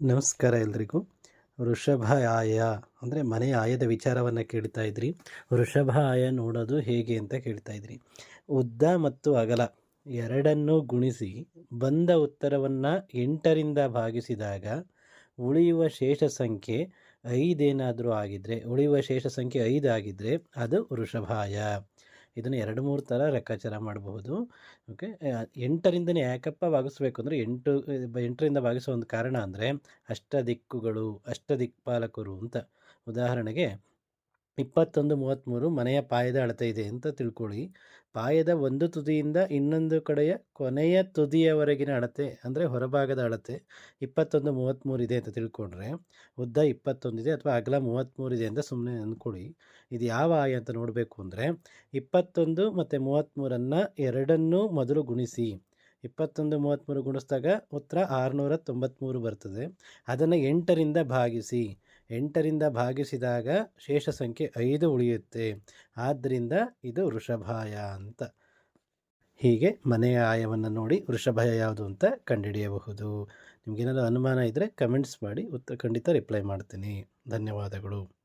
ನಮಸ್ಕಾರ ಎಲ್ರಿಗೂ. ವೃಷಭ ಆಯ ಅಂದರೆ ಮನೆಯ ಆಯದ ವಿಚಾರವನ್ನು ಕೇಳ್ತಾ ಇದ್ರಿ. ವೃಷಭ ಆಯ ನೋಡೋದು ಹೇಗೆ ಅಂತ ಕೇಳ್ತಾ ಇದ್ರಿ. ಉದ್ದ ಮತ್ತು ಅಗಲ ಎರಡನ್ನೂ ಗುಣಿಸಿ ಬಂದ ಉತ್ತರವನ್ನು 8ರಿಂದ ಭಾಗಿಸಿದಾಗ ಉಳಿಯುವ ಶೇಷ ಸಂಖ್ಯೆ 5 ಏನಾದರೂ ಆಗಿದ್ದರೆ, ಉಳಿಯುವ ಶೇಷ ಸಂಖ್ಯೆ 5 ಆಗಿದ್ದರೆ ಅದು ವೃಷಭಾಯ. ಇದನ್ನು 2-3 ಥರ ಲೆಕ್ಕಾಚಾರ ಮಾಡಬಹುದು. ಓಕೆ, 8ರಿಂದನೇ ಯಾಕಪ್ಪ ಭಾಗಿಸ್ಬೇಕು ಅಂದರೆ 8ರಿಂದ ಭಾಗಿಸೋ ಒಂದು ಕಾರಣ ಅಂದರೆ ಅಷ್ಟದಿಕ್ಕುಗಳು, ಅಷ್ಟದಿಕ್ಪಾಲಕರು ಅಂತ. ಉದಾಹರಣೆಗೆ 21, 33 ಮನೆಯ ಪಾಯದ ಅಳತೆ ಇದೆ ಅಂತ ತಿಳ್ಕೊಳ್ಳಿ. ಪಾಯದ ಒಂದು ತುದಿಯಿಂದ ಇನ್ನೊಂದು ಕಡೆಯ ಕೊನೆಯ ತುದಿಯವರೆಗಿನ ಅಳತೆ ಅಂದರೆ ಹೊರಭಾಗದ ಅಳತೆ 21, 33 ಇದೆ ಅಂತ ತಿಳ್ಕೊಂಡ್ರೆ, ಉದ್ದ 21 ಇದೆ ಅಥವಾ ಅಗಲ 33 ಇದೆ ಅಂತ ಸುಮ್ಮನೆ ಅಂದ್ಕೊಳ್ಳಿ. ಇದು ಯಾವ ಆಯ ಅಂತ ನೋಡಬೇಕು ಅಂದರೆ 21 ಮತ್ತು 33 ಎರಡನ್ನೂ ಮೊದಲು ಗುಣಿಸಿ. 21, 33 ಗುಣಿಸಿದಾಗ ಉತ್ತರ 693 ಬರ್ತದೆ. ಅದನ್ನು 8ರಿಂದ ಭಾಗಿಸಿ. 8ರಿಂದ ಭಾಗಿಸಿದಾಗ ಶೇಷ ಸಂಖ್ಯೆ 5 ಉಳಿಯುತ್ತೆ. ಆದ್ದರಿಂದ ಇದು ವೃಷಭಾಯ ಅಂತ. ಹೀಗೆ ಮನೆಯ ಆಯವನ್ನು ನೋಡಿ ವೃಷಭಾಯ ಯಾವುದು ಅಂತ ಕಂಡುಹಿಡಿಯಬಹುದು. ನಿಮಗೇನಾದರೂ ಅನುಮಾನ ಇದ್ದರೆ ಕಮೆಂಟ್ಸ್ ಮಾಡಿ, ಉತ್ತರ ಖಂಡಿತ ರಿಪ್ಲೈ ಮಾಡ್ತೀನಿ. ಧನ್ಯವಾದಗಳು.